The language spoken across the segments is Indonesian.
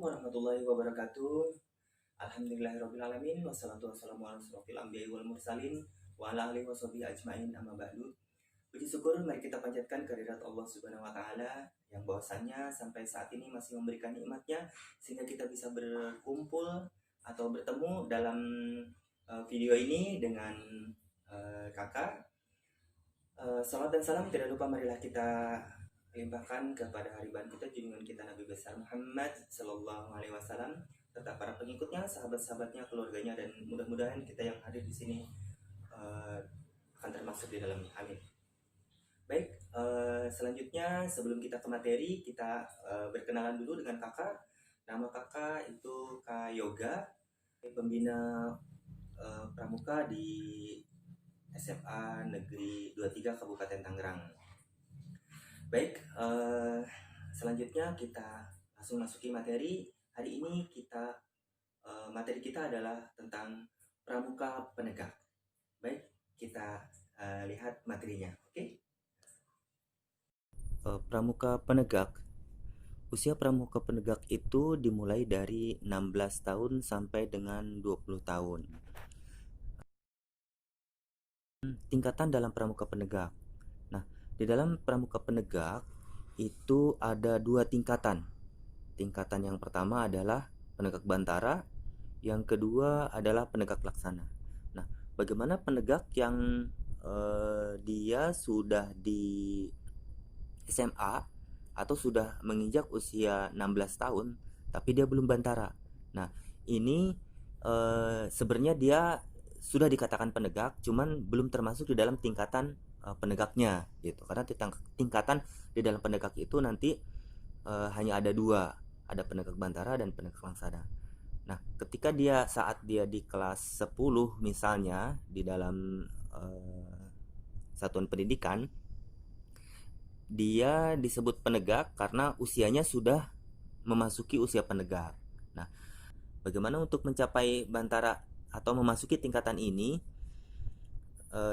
warahmatullahi wabarakatuh. Alhamdulillahirrabbilalamin. Wassalatu wassalamu ala asrofil anbiya'i wal mursalin wa ala alihi washabihi ajmain amma ba'du. Puji syukur mari kita panjatkan kehadirat Allah Subhanahu wa taala yang bahwasannya sampai saat ini masih memberikan nikmatnya sehingga kita bisa berkumpul atau bertemu dalam video ini dengan kakak. Salam dan salam tidak lupa marilah kita limpahkan kepada hariban kita, junjungan kita Nabi besar Muhammad Sallallahu Alaihi Wasallam serta para pengikutnya, sahabat-sahabatnya, keluarganya, dan mudah-mudahan kita yang hadir di sini akan termasuk di dalamnya. Amin. Baik, selanjutnya sebelum kita ke materi, kita berkenalan dulu dengan kakak. Nama kakak itu Kak Yoga, pembina pramuka di SMA Negeri 23 Kabupaten Tangerang. Baik, selanjutnya kita langsung masuki materi. Hari ini materi kita adalah tentang pramuka penegak. Baik, kita lihat materinya. Oke. Pramuka penegak. Usia pramuka penegak itu dimulai dari 16 tahun sampai dengan 20 tahun. Tingkatan dalam pramuka penegak. Nah, di dalam pramuka penegak itu ada 2 tingkatan. Tingkatan yang pertama adalah penegak bantara, yang kedua adalah penegak laksana. Nah, bagaimana penegak yang dia sudah di SMA atau sudah menginjak usia 16 tahun tapi dia belum bantara. Nah, ini sebenarnya dia sudah dikatakan penegak, cuman belum termasuk di dalam tingkatan penegaknya gitu. Karena tingkatan di dalam penegak itu nanti hanya ada 2, ada penegak bantara dan penegak laksana. Nah, ketika saat dia di kelas 10 misalnya di dalam satuan pendidikan, dia disebut penegak karena usianya sudah memasuki usia penegak. Nah, bagaimana untuk mencapai bantara atau memasuki tingkatan ini?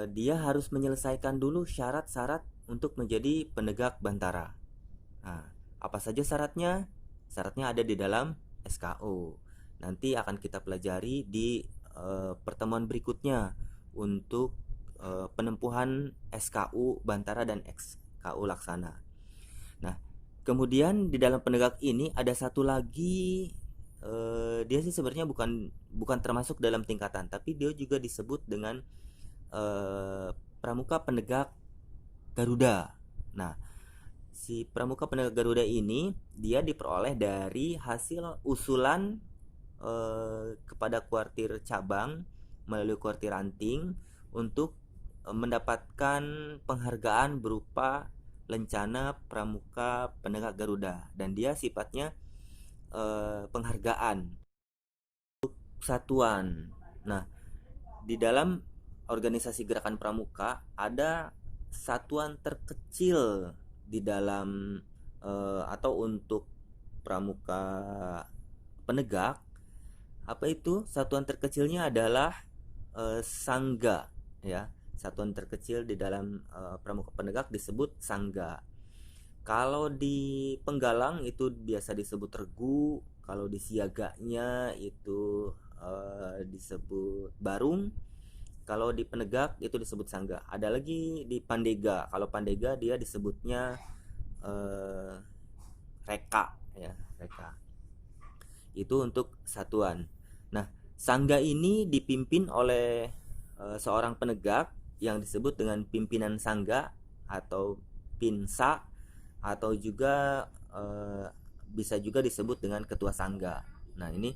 Dia harus menyelesaikan dulu syarat-syarat untuk menjadi penegak bantara. Nah, apa saja syaratnya? Syaratnya ada di dalam SKO. Nanti akan kita pelajari di pertemuan berikutnya untuk penempuhan SKU bantara dan SKU laksana. Nah, kemudian di dalam penegak ini ada satu lagi, dia sih sebenarnya bukan termasuk dalam tingkatan, tapi dia juga disebut dengan pramuka penegak Garuda. Nah, si pramuka penegak Garuda ini dia diperoleh dari hasil usulan kepada kuartir cabang melalui kuartir ranting untuk mendapatkan penghargaan berupa lencana pramuka penegak Garuda, dan dia sifatnya penghargaan untuk satuan. Nah, di dalam organisasi gerakan pramuka ada satuan terkecil di dalam atau untuk pramuka penegak. Apa itu? Satuan terkecilnya adalah sangga, ya. Satuan terkecil di dalam pramuka penegak disebut sangga. Kalau di penggalang itu biasa disebut regu, kalau di siaganya itu disebut barung. Kalau di penegak itu disebut sangga. Ada lagi di pandega. Kalau pandega dia disebutnya reka, ya, reka. Itu untuk satuan. Nah, sangga ini dipimpin oleh seorang penegak yang disebut dengan pimpinan sangga atau pinsa, atau juga bisa juga disebut dengan ketua sangga. Nah, ini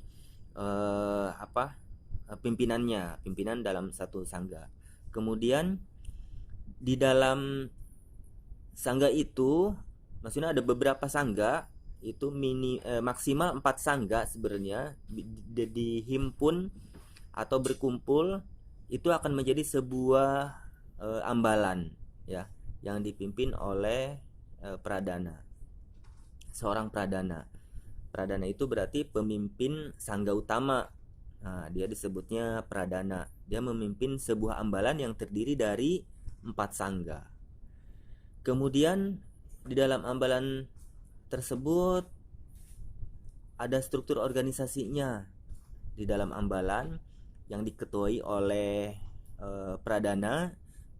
pimpinan dalam satu sangga. Kemudian di dalam sangga itu maksudnya ada beberapa sangga, itu maksimal 4 sangga sebenarnya dihimpun atau berkumpul, itu akan menjadi sebuah ambalan, ya, yang dipimpin oleh pradana. Seorang pradana. Pradana itu berarti pemimpin sangga utama. Nah, dia disebutnya pradana. Dia memimpin sebuah ambalan yang terdiri dari 4 sangga. Kemudian di dalam ambalan tersebut ada struktur organisasinya di dalam Ambalan yang diketuai oleh Pradana,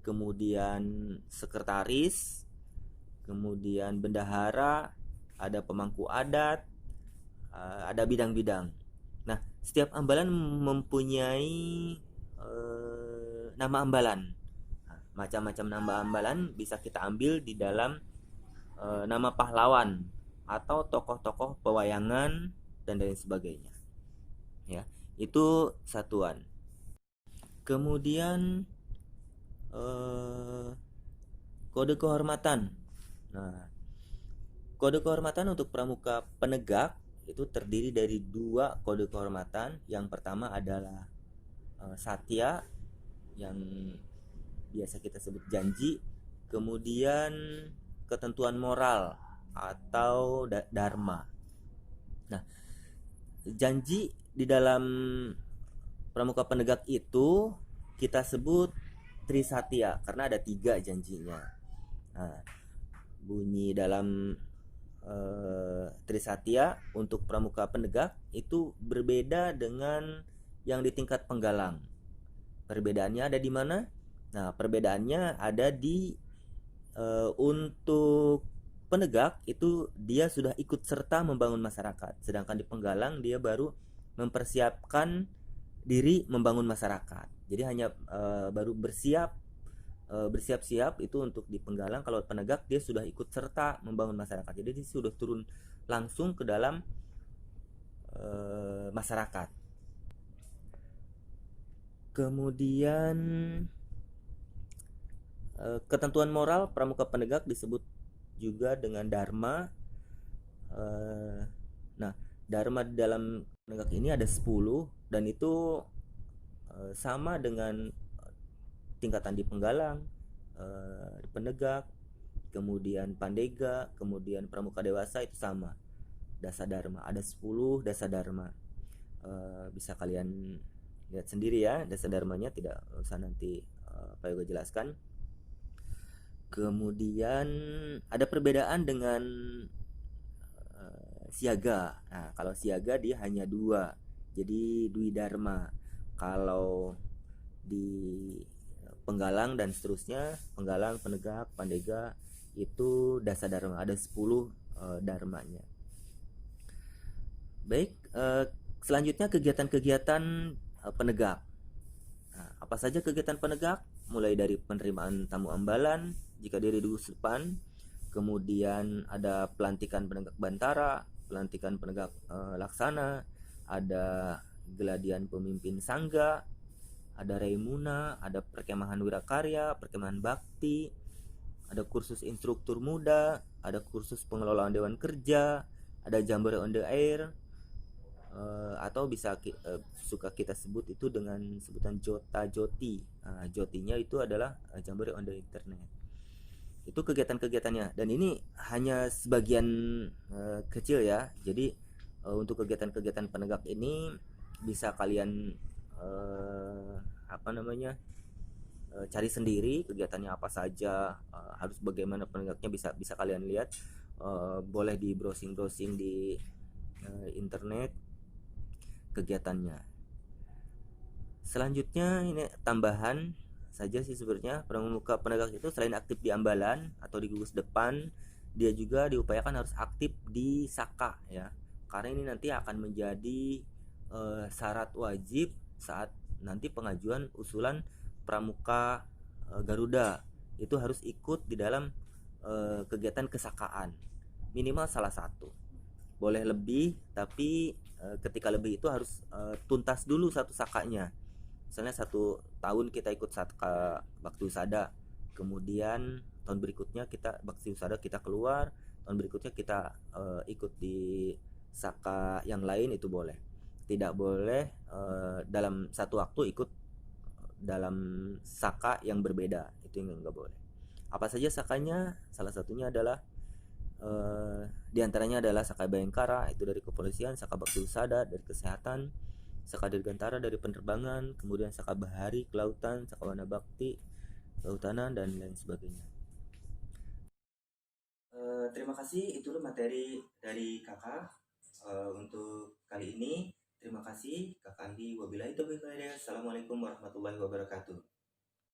kemudian sekretaris, kemudian bendahara, ada pemangku adat, ada bidang-bidang. Nah, setiap Ambalan mempunyai nama Ambalan. Nah, macam-macam nama Ambalan bisa kita ambil di dalam nama pahlawan atau tokoh-tokoh pewayangan dan lain sebagainya. Ya, itu satuan. Kemudian kode kehormatan. Nah, kode kehormatan untuk pramuka penegak itu terdiri dari 2 kode kehormatan. Yang pertama adalah satya, yang biasa kita sebut janji. Kemudian ketentuan moral atau dharma. Nah, janji di dalam pramuka penegak itu kita sebut Trisatya karena ada 3 janjinya. Nah, bunyi dalam Trisatya untuk pramuka penegak itu berbeda dengan yang di tingkat penggalang. Perbedaannya ada di mana? Nah, perbedaannya ada di untuk penegak itu dia sudah ikut serta membangun masyarakat, sedangkan di penggalang dia baru mempersiapkan diri membangun masyarakat. Jadi hanya baru bersiap-siap itu untuk di penggalang. Kalau penegak dia sudah ikut serta membangun masyarakat, jadi dia sudah turun langsung ke dalam masyarakat. Kemudian ketentuan moral pramuka penegak disebut juga dengan dharma. Nah, dharma di dalam penegak ini ada 10 dan itu sama dengan tingkatan di penggalang, penegak, kemudian pandega, kemudian pramuka dewasa itu sama. Dasa dharma ada 10 dasa dharma. Bisa kalian lihat sendiri ya, dasa dharmanya, tidak usah nanti Pak Yoga jelaskan. Kemudian ada perbedaan dengan siaga. Nah, kalau siaga dia hanya 2, jadi dwi dharma. Kalau di penggalang dan seterusnya, penggalang, penegak, pandega itu dasa dharma, ada 10 dharmanya. Baik, selanjutnya kegiatan-kegiatan penegak. Nah, apa saja kegiatan penegak? Mulai dari penerimaan tamu Ambalan jika diri di depan, kemudian ada pelantikan penegak bantara, pelantikan penegak laksana, ada geladian pemimpin sangga, ada Raimuna, ada perkemahan wirakarya, perkemahan bakti, ada kursus instruktur muda, ada kursus pengelolaan dewan kerja, ada jambore on the air, atau bisa suka kita sebut itu dengan sebutan jota joti. Nah, jotinya itu adalah jambore on the internet. Itu kegiatan-kegiatannya, dan ini hanya sebagian kecil ya. Jadi untuk kegiatan-kegiatan penegak ini bisa kalian cari sendiri kegiatannya apa saja, harus bagaimana penegaknya, bisa kalian lihat, boleh di browsing di internet kegiatannya. Selanjutnya ini tambahan saja sih sebenarnya, pramuka penegak itu selain aktif di Ambalan atau di gugus depan, dia juga diupayakan harus aktif di Saka ya, karena ini nanti akan menjadi syarat wajib saat nanti pengajuan usulan pramuka Garuda. Itu harus ikut di dalam kegiatan kesakaan, minimal salah satu. Boleh lebih, tapi ketika lebih itu harus tuntas dulu satu sakanya. Misalnya 1 tahun kita ikut saka bakti usada, kemudian tahun berikutnya kita bakti usada kita keluar, tahun berikutnya kita ikut di saka yang lain, itu boleh. Tidak boleh dalam satu waktu ikut dalam saka yang berbeda, itu yang nggak boleh. Apa saja sakanya? Salah satunya adalah diantaranya adalah Saka Bayangkara itu dari kepolisian, Saka Bakti Usada dari kesehatan, Saka Dirgantara dari penerbangan, kemudian Saka Bahari kelautan, Saka Wana Bakti kehutanan, dan lain sebagainya. Terima kasih, itu materi dari kakak. Untuk kali ini terima kasih Kak Andi. Wabillahi taufiq wal hidayah. Assalamualaikum warahmatullahi wabarakatuh.